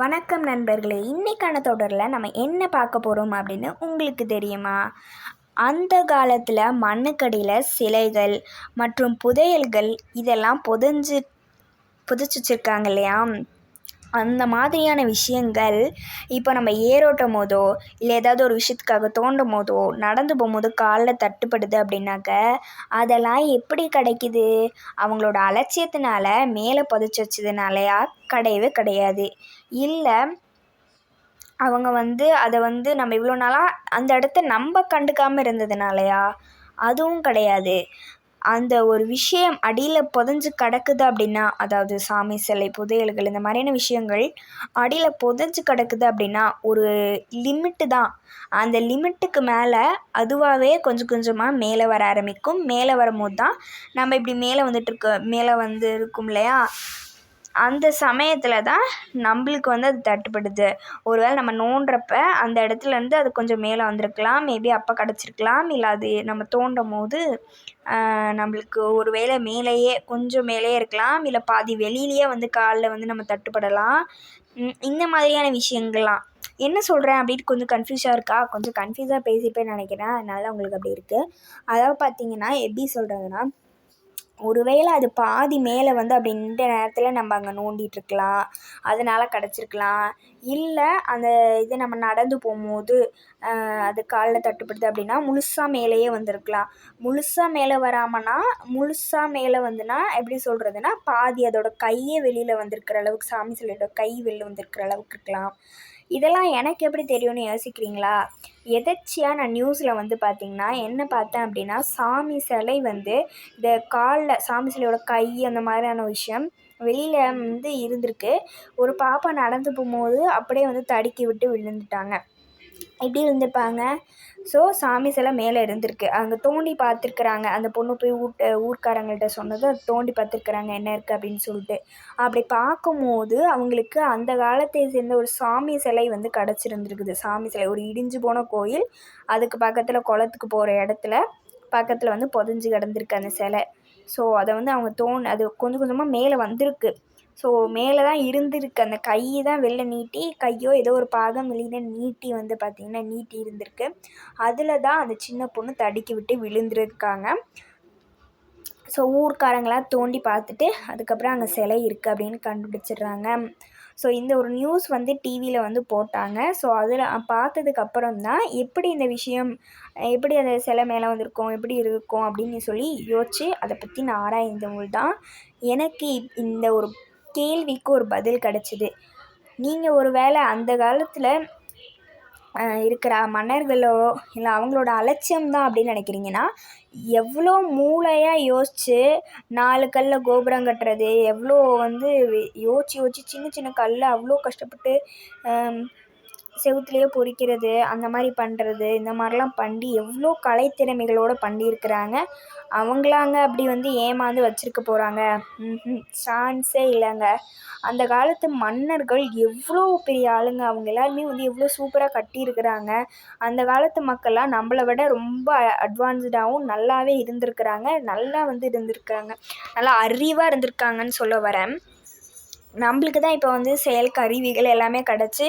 வணக்கம் நண்பர்களே. இன்னைக்கான தொடரில் நம்ம என்ன பார்க்க போகிறோம் அப்படின்னு உங்களுக்கு தெரியுமா? அந்த காலத்தில் மண்ணுக்கடியில் சிலைகள் மற்றும் புதையல்கள் இதெல்லாம் புதைச்சி வச்சுருக்காங்க இல்லையா? அந்த மாதிரியான விஷயங்கள் இப்போ நம்ம ஏரோட்டும் போதோ இல்லை ஏதாவது ஒரு விஷயத்துக்காக தோண்டும் போதோ நடந்து போகும்போது காலில் தட்டுப்படுது அப்படின்னாக்க அதெல்லாம் எப்படி கிடைக்குது? அவங்களோட அலட்சியத்தினால மேலே புதைச்சி வச்சதுனாலயா? கிடையவே கிடையாது. இல்லை அவங்க அதை நம்ம இவ்வளோ நாளாக அந்த இடத்த நம்ம கண்டுக்காமல் இருந்ததுனாலயா? அதுவும் கிடையாது. அந்த ஒரு விஷயம் அடியில் புதைஞ்சு கிடக்குது அப்படின்னா, அதாவது சாமி சிலை, புதையல்கள் இந்த மாதிரியான விஷயங்கள் அடியில் புதைஞ்சு கிடக்குது அப்படின்னா ஒரு லிமிட்டு தான். அந்த லிமிட்டுக்கு மேலே அதுவாகவே கொஞ்சம் கொஞ்சமாக மேலே வர ஆரம்பிக்கும். மேலே வரும்போது தான் நம்ம இப்படி மேலே வந்து இருக்கும் இல்லையா? அந்த சமயத்தில் தான் நம்மளுக்கு அது தட்டுப்படுது. ஒரு வேளை நம்ம நோண்டுறப்ப அந்த இடத்துலேருந்து அது கொஞ்சம் மேலே வந்திருக்கலாம். மேபி அப்போ கிடச்சிருக்கலாம். இல்லை அது நம்ம தோண்டும் போது நம்மளுக்கு ஒரு வேளை மேலேயே கொஞ்சம் மேலேயே இருக்கலாம். இல்லை பாதி வெளியிலேயே காலில் நம்ம தட்டுப்படலாம். இந்த மாதிரியான விஷயங்கள்லாம் என்ன சொல்கிறேன் அப்படின்னு கொஞ்சம் கன்ஃப்யூஸாக இருக்கா? கொஞ்சம் கன்ஃப்யூஸாக பேசிப்பேன்னு நினைக்கிறேன். அதனால உங்களுக்கு அப்படி இருக்குது. அதாவது பார்த்தீங்கன்னா எப்படி சொல்கிறதுனா, ஒருவேளை அது பாதி மேலே அப்படி நின்ற நேரத்தில் நம்ம அங்கே நோண்டிகிட்ருக்கலாம். அதனால் கிடச்சிருக்கலாம். இல்லை அந்த இது நம்ம நடந்து போகும்போது அது காலில் தட்டுப்படுது அப்படின்னா முழுசாக மேலேயே வந்திருக்கலாம். முழுசாக மேலே வராமன்னா முழுசாக மேலே வந்துன்னா எப்படி சொல்கிறதுனா, பாதி அதோட கையே வெளியில் வந்திருக்கிற அளவுக்கு, சாமி சிலையோட கை வெளியில் வந்திருக்கிற அளவுக்கு இருக்கலாம். இதெல்லாம் எனக்கு எப்படி தெரியும்னு யோசிக்கிறீங்களா? எதர்ச்சியாக நான் நியூஸில் பார்த்தீங்கன்னா என்ன பார்த்தேன் அப்படின்னா, சாமி சிலை இந்த காலில் சாமி சிலையோட கை அந்த மாதிரியான விஷயம் வெளியில் இருந்திருக்கு. ஒரு பாப்பா நடந்து போகும்போது அப்படியே தடுக்கி விட்டு விழுந்துட்டாங்க. எப்படி விழுந்திருப்பாங்க? ஸோ சாமி சிலை மேலே இருந்திருக்கு. அங்கே தோண்டி பார்த்துருக்குறாங்க. அந்த பொண்ணு போய் ஊர்க்காரங்கள்ட்ட சொன்னது, அது தோண்டி பார்த்துருக்குறாங்க என்ன இருக்குது அப்படின்னு சொல்லிட்டு. அப்படி பார்க்கும்போது அவங்களுக்கு அந்த காலத்தை சேர்ந்த ஒரு சாமி சிலை கிடச்சிருந்துருக்குது. சாமி சிலை ஒரு இடிஞ்சு போன கோயில், அதுக்கு பக்கத்தில் குளத்துக்கு போகிற இடத்துல பக்கத்தில் புதைஞ்சு கிடந்திருக்கு அந்த சிலை. ஸோ அதை அவங்க அது கொஞ்சம் கொஞ்சமாக மேலே வந்திருக்கு. ஸோ மேலே தான் இருந்திருக்கு. அந்த கை தான் வெளில நீட்டி, கையோ ஏதோ ஒரு பாகம் வெளியில் நீட்டி பார்த்திங்கன்னா நீட்டி இருந்திருக்கு. அதில் தான் அந்த சின்ன பொண்ணு தடுக்கி விட்டு விழுந்திருக்காங்க. ஸோ ஊர்க்காரங்களாம் தோண்டி பார்த்துட்டு அதுக்கப்புறம் அங்கே சிலை இருக்குது அப்படின்னு கண்டுபிடிச்சிடுறாங்க. ஸோ இந்த ஒரு நியூஸ் டிவியில் போட்டாங்க. ஸோ அதில் பார்த்ததுக்கப்புறம் தான் எப்படி இந்த விஷயம் எப்படி அந்த சிலை மேலே வந்திருக்கும், எப்படி இருக்கும் அப்படின்னு சொல்லி யோசித்து அதை பற்றி நான் ஆராய்ந்தவங்க தான் எனக்கு இந்த ஒரு கேள்விக்கு ஒரு பதில் கிடச்சிது. நீங்கள் ஒரு வேளை அந்த காலத்தில் இருக்கிற மன்னர்களோ இல்லை அவங்களோட அலட்சியம் தான் அப்படின்னு நினைக்கிறீங்கன்னா, எவ்வளோ மூளையாக யோசித்து 4 கல்லில் கோபுரம் கட்டுறது, எவ்வளோ யோசித்து சின்ன சின்ன கல்லை அவ்வளோ கஷ்டப்பட்டு செவுத்துலேயே பொறிக்கிறது, அந்த மாதிரி பண்ணுறது, இந்த மாதிரிலாம் பண்ணி எவ்வளோ கலைத்திறமைகளோடு பண்ணியிருக்கிறாங்க. அவங்களாங்க அப்படி ஏமாந்து வச்சுருக்க போகிறாங்க? சான்ஸே இல்லைங்க. அந்த காலத்து மன்னர்கள் எவ்வளோ பெரிய ஆளுங்க. அவங்க எல்லாருமே எவ்வளோ சூப்பராக கட்டியிருக்கிறாங்க. அந்த காலத்து மக்கள்லாம் நம்மளை விட ரொம்ப அட்வான்ஸ்டாகவும் நல்லாவே இருந்திருக்கிறாங்க. நல்லா இருந்திருக்காங்க. நல்லா அறிவாக இருந்திருக்காங்கன்னு சொல்ல வரேன். நம்மளுக்கு தான் இப்போ செயல் கருவிகள் எல்லாமே கிடச்சி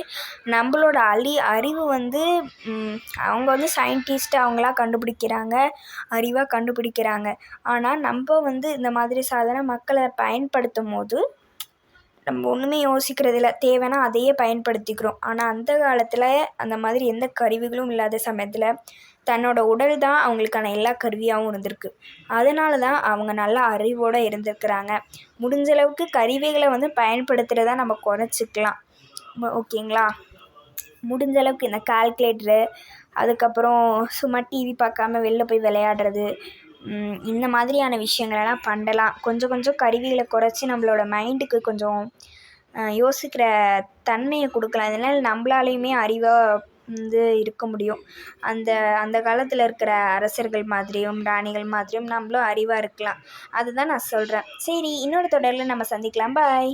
நம்மளோட அறிவு அவங்க சயின்டிஸ்ட்டு அவங்களா கண்டுபிடிக்கிறாங்க, அறிவாக கண்டுபிடிக்கிறாங்க. ஆனால் நம்ம இந்த மாதிரி சாதாரண மக்களை பயன்படுத்தும் போது நம்ம ஒன்றுமே யோசிக்கிறதில்ல. தேவைன்னா அதையே பயன்படுத்திக்கிறோம். ஆனால் அந்த காலத்தில் அந்த மாதிரி எந்த கருவிகளும் இல்லாத சமயத்தில் தன்னோட உடல் தான் அவங்களுக்கான எல்லா கருவியாகவும் இருந்திருக்கு. அதனால தான் அவங்க நல்லா அறிவோடு இருந்திருக்கிறாங்க. முடிஞ்ச அளவுக்கு கருவிகளை பயன்படுத்துகிறத நம்ம குறைச்சிக்கலாம். ஓகேங்களா? முடிஞ்ச அளவுக்கு இந்த கால்குலேட்டரு, அதுக்கப்புறம் சும்மா டிவி பார்க்காம வெளில போய் விளையாடுறது, இந்த மாதிரியான விஷயங்களெல்லாம் பண்ணலாம். கொஞ்சம் கொஞ்சம் கருவிகளை குறைச்சி நம்மளோட மைண்டுக்கு கொஞ்சம் யோசிக்கிற தன்மையை கொடுக்கலாம். இதனால் நம்மளாலையுமே அறிவாக இருக்க முடியும். அந்த காலத்தில் இருக்கிற அரசர்கள் மாதிரியும் ராணிகள் மாதிரியும் நம்மளும் அறிவாக இருக்கலாம். அதுதான் நான் சொல்கிறேன். சரி, இன்னொரு தொடரில் நம்ம சந்திக்கலாம். பாய்.